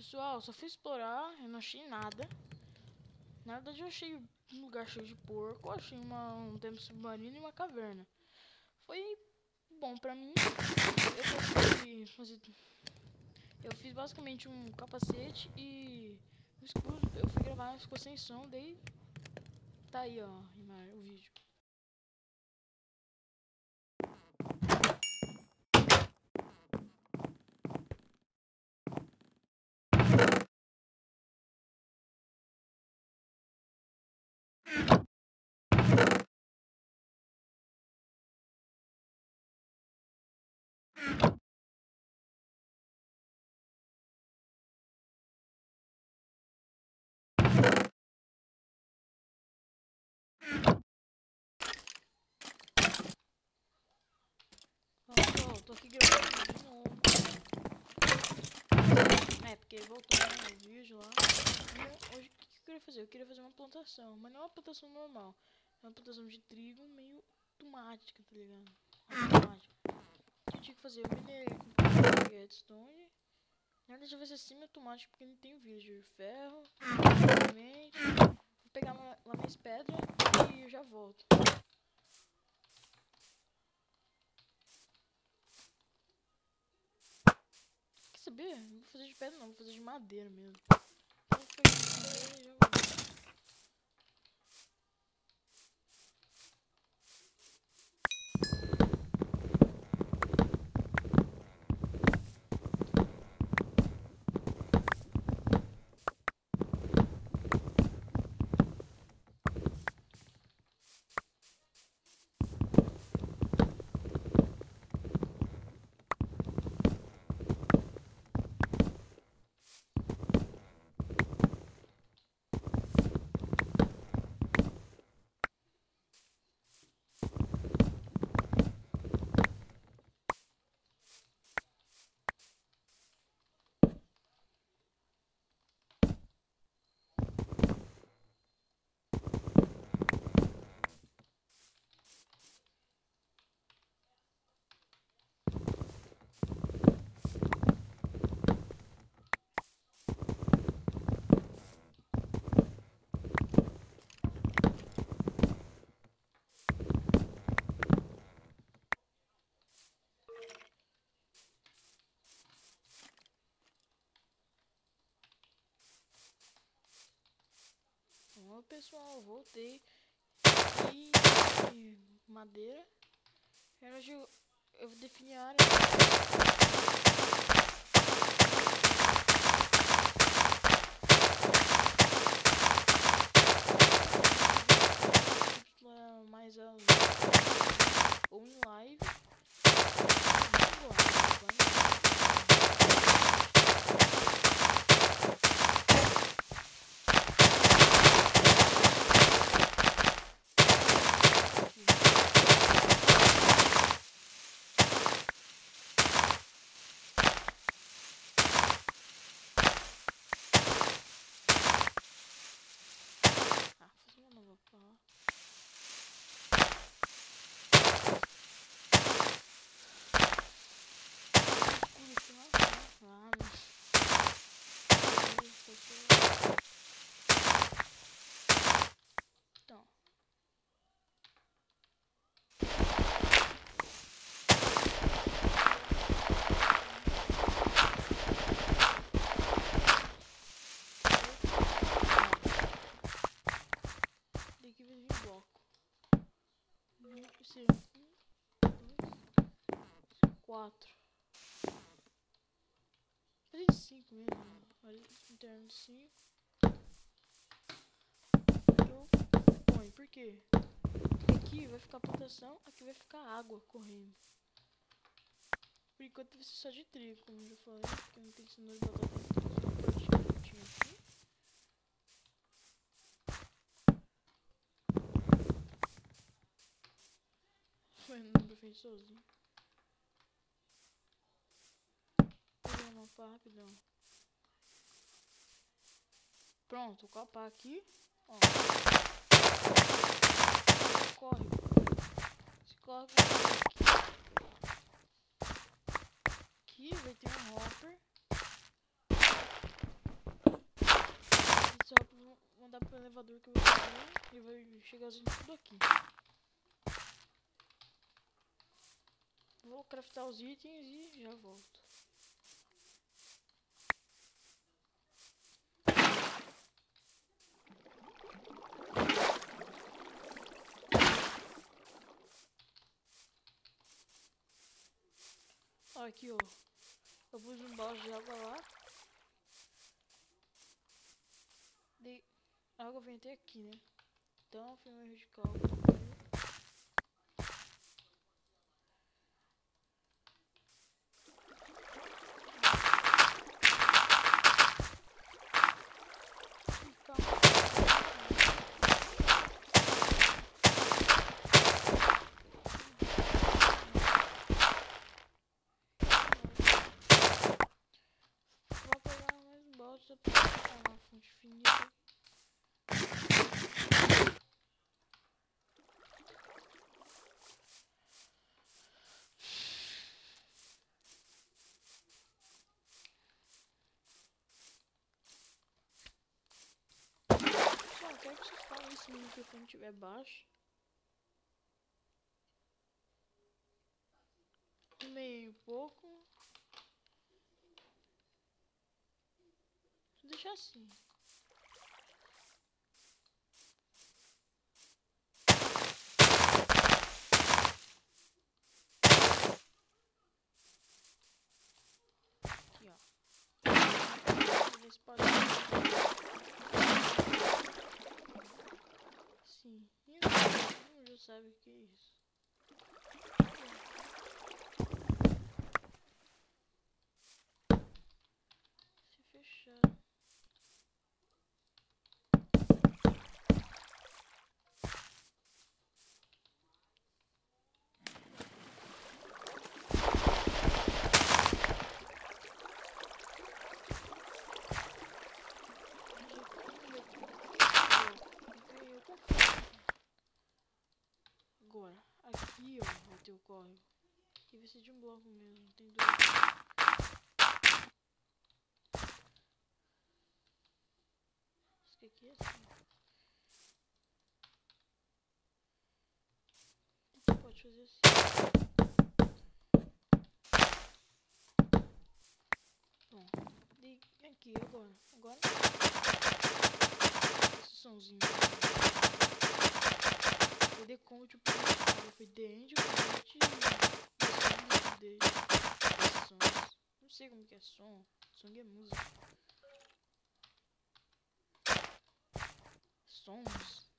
Pessoal, só fui explorar, eu não achei nada. Na verdade eu achei um lugar cheio de porco, eu achei um templo submarino e uma caverna. Foi bom pra mim. Eu fiz basicamente um capacete e no escuro eu fui gravar, ficou sem som, daí tá aí ó, o vídeo. Pessoal, tô aqui gravando de novo. É, porque voltou o vídeo lá. E hoje o que eu queria fazer? Eu queria fazer uma plantação, mas não é uma plantação normal. É uma plantação de trigo meio automática, tá ligado? Automática. O que eu tinha que fazer? Eu minerei com redstone. Na verdade vai ser semi-automático porque não tem vídeo de ferro. Obviamente. Vou pegar lá minhas pedras e eu já volto. Quer saber? Não vou fazer de pedra não, vou fazer de madeira mesmo. Então, foi de madeira e já volto. Bom, pessoal, voltei. E madeira. Hoje eu vou definir a área. Mais ou em live. Então. Daqui vai vir bloco. Esse 4. Fazer de 5 mesmo. Olha, interno de 5. Põe, por quê? Porque aqui vai ficar plantação, aqui vai ficar água correndo. Por enquanto vai ser só de trigo, como eu já falei, porque não tem cenoura de batata aqui. Foi no pra frente sozinho. Vou pegar uma pá rapidão. Pronto, com a pá aqui, ó. Corre. Se corre aqui vai ter um hopper. elevador que eu vou fazer e vai chegar tudo aqui. Vou craftar os itens e já volto. Ó, aqui ó, eu pus um balde de água lá. A água vem até aqui, né? Então foi um erro de cálculo. Só pra colocar uma fonte finita. Só quero que vocês falem se o microfone estiver baixo. Meio pouco. Vou deixar assim. Aqui, ó. Vou ver se pode. Sim. E não já sabe o que é isso. Se fechar. Agora, aqui ó, vai ter o córrego. Aqui vai ser de um bloco mesmo, tem dois. Isso aqui é assim. Você pode fazer assim. Pronto. E aqui agora. Agora. Esse somzinho. Foi The Comet, foi The End, não sei como que é som. Som é música. Sons.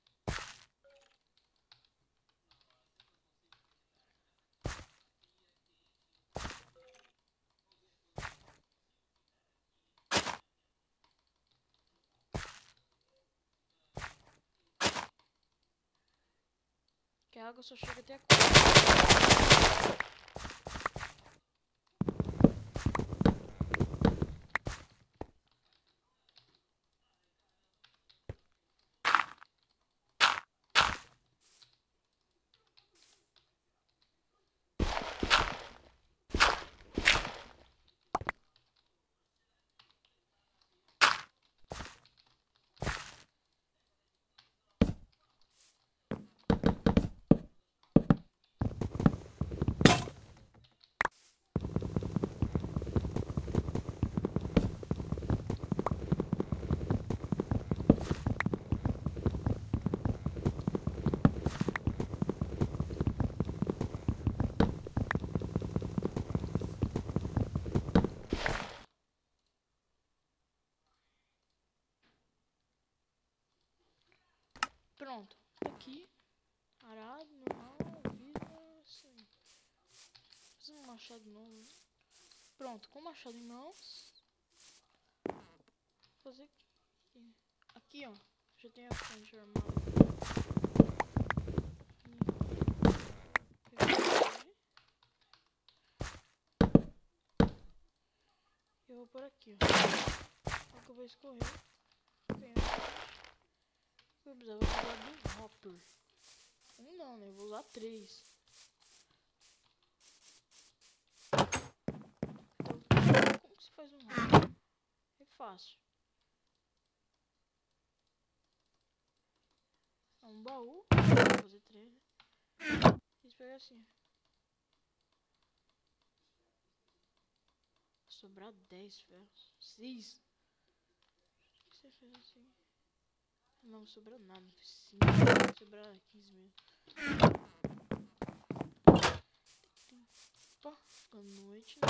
Que a água só chega até aqui. Pronto, aqui, arado, normal, vida, assim. Preciso um machado novo, né? Pronto, com o machado em mãos. Vou fazer aqui. Aqui, ó, já tem a fonte armada. Eu vou por aqui, ó. Só que eu vou escorrer. Eu precisava usar do hopper. Um não, né? Eu vou usar 3. Então, como que se faz um hopper? É fácil. Um baú. Vou fazer 3. Isso pegar assim. Sobrar 10 ferros. 6. O que você fez assim? Não sobrou nada. 5. Sobrar 15 mesmo. Opa, ficou noite, né?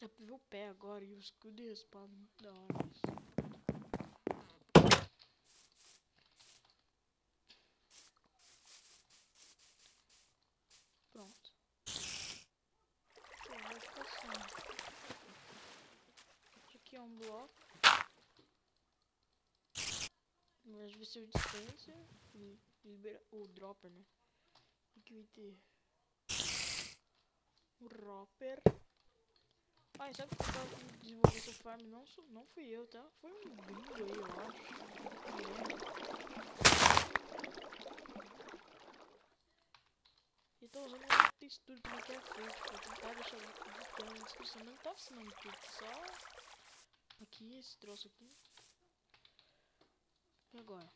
Dá pra ver o pé agora e o escudo e a espada. Muito da hora isso. Pronto. Vai ficar assim. Isso aqui é um bloco. Mas vai ser o dispenser. Libera o dropper, né? Aqui vai ter o dropper. Ah, sabe que eu tava desenvolvendo essa farm? Não fui eu, tá? Foi um gringo aí, eu acho. E tô usando uma textura que não quer feito. Vou tentar deixar na descrição. Não tá ensinando tudo, só aqui, esse troço aqui. E agora?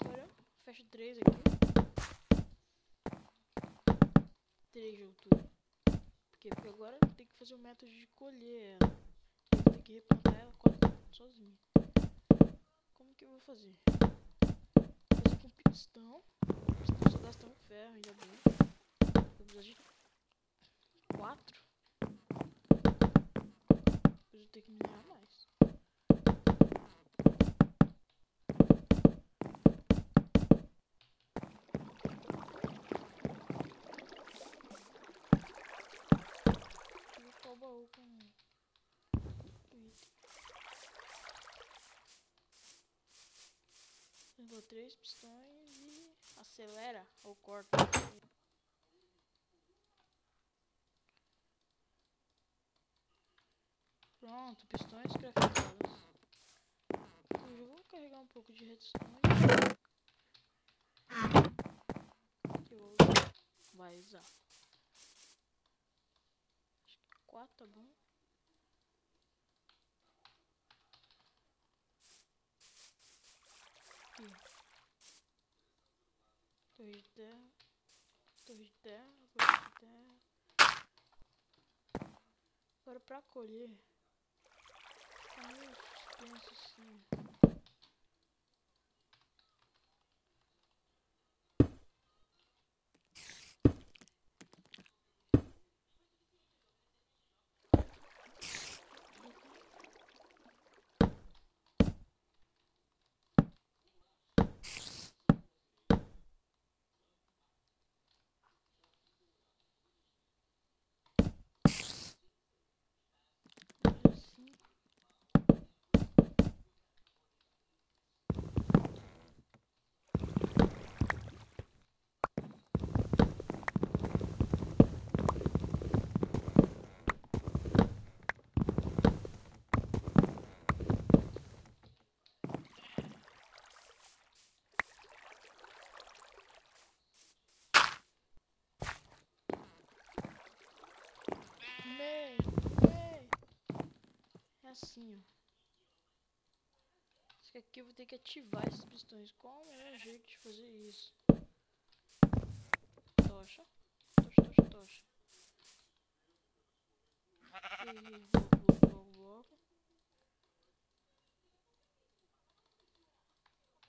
Agora, fecha 3 aqui. 3 de altura. Por quê? Porque agora tem que fazer o método de colher ela. Eu vou ter que replantar ela quase sozinho. Como que eu vou fazer? Vou fazer com pistão. O pistão só gasta um ferro e já bem. Vou precisar de 4. Depois eu tenho que minerar mais. Vou botar o baú com item. Pegou 3 pistões e acelera ou corta. Pronto, pistões craftados. Então eu vou carregar um pouco de redstone. Que eu vai usar. Acho que 4 tá bom. Aqui. Torre de terra. Torre de terra. Torre de terra. Agora pra colher. Tá meio suspenso assim. Assim. Meio. É assim, ó. Só que aqui eu vou ter que ativar esses pistões. Qual é o melhor jeito de fazer isso? Tocha. Tocha. Peguei bloco.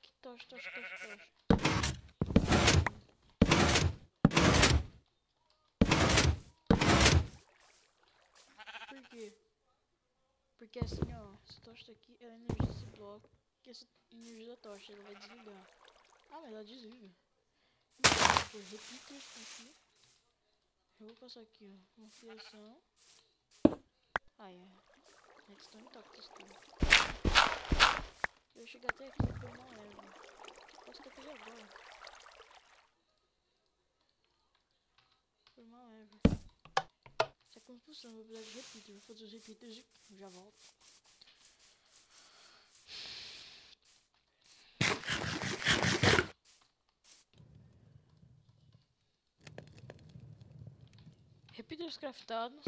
Que tocha. Por quê? Porque assim, ó, essa tocha aqui, ela energiza esse bloco, que essa energia da tocha, ela vai desligar. Ah, mas ela desliga. Então, vou repetir isso aqui. Eu vou passar aqui, ó, uma fiação. Ah, é. Redstone tá com textura. Eu vou chegar até aqui por uma erva. Posso ter que fazer agora. Por uma erva. Isso é confusão, eu vou precisar de repeater. Vou fazer os repeaters e já volto. repeaters craftados.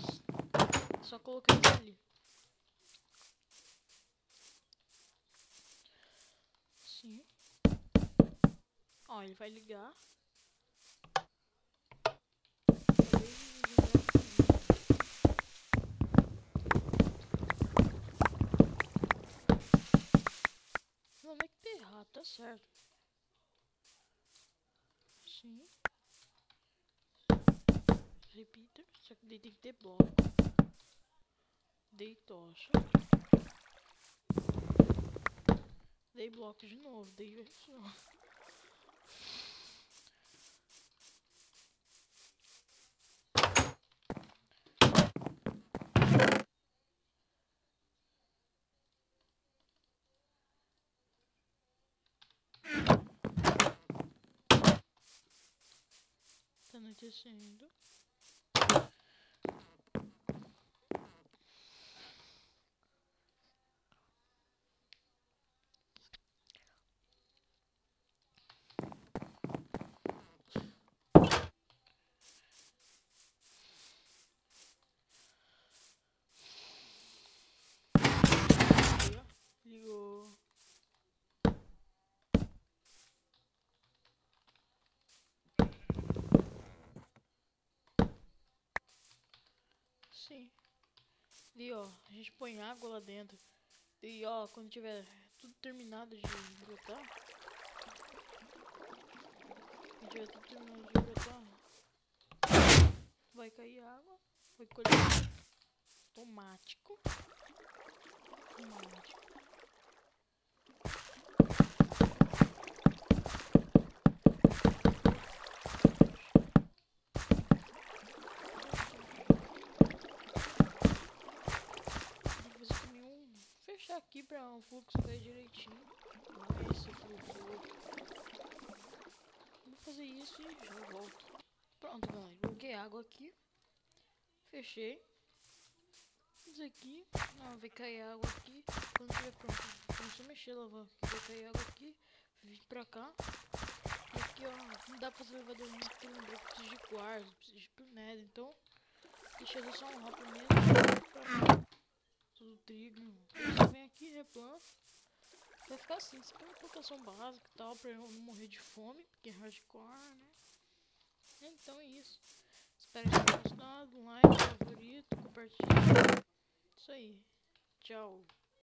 Só coloquei isso ali. Sim. Ó, ele vai ligar. Não é que tá errado, tá certo. Sim. Repeater, só que daí tem que ter bloco. Dei tocha. Dei bloco de novo, dei isso. Tá anoitecendo. Ligou. Sim. E ó, a gente põe água lá dentro. E ó, quando tiver tudo terminado de brotar. Quando tiver tudo terminado de brotar, vai cair água. Vai colher. Automático. Automático. Fechar aqui para o fluxo cair direitinho. Esse fluxo. Vou fazer isso e já volto. Pronto, galera. Coloquei água aqui. Fechei. Isso aqui. Não, vai cair água aqui. Quando estiver pronto, começou a mexer, lavar. Vai cair água aqui. Vim pra cá. E aqui, ó. Não dá pra fazer elevador muito, porque lembrou que precisa de quartzo, precisa de planeta. Então, deixa ele só um rápido mesmo. Tudo trigo. Você vem aqui, replanta. Vai ficar assim, isso aqui é uma plantação básica e tal, pra eu não morrer de fome, porque é hardcore, né? Então é isso. Espero que tenham gostado. Like, favorito, compartilha. Isso aí. Tchau.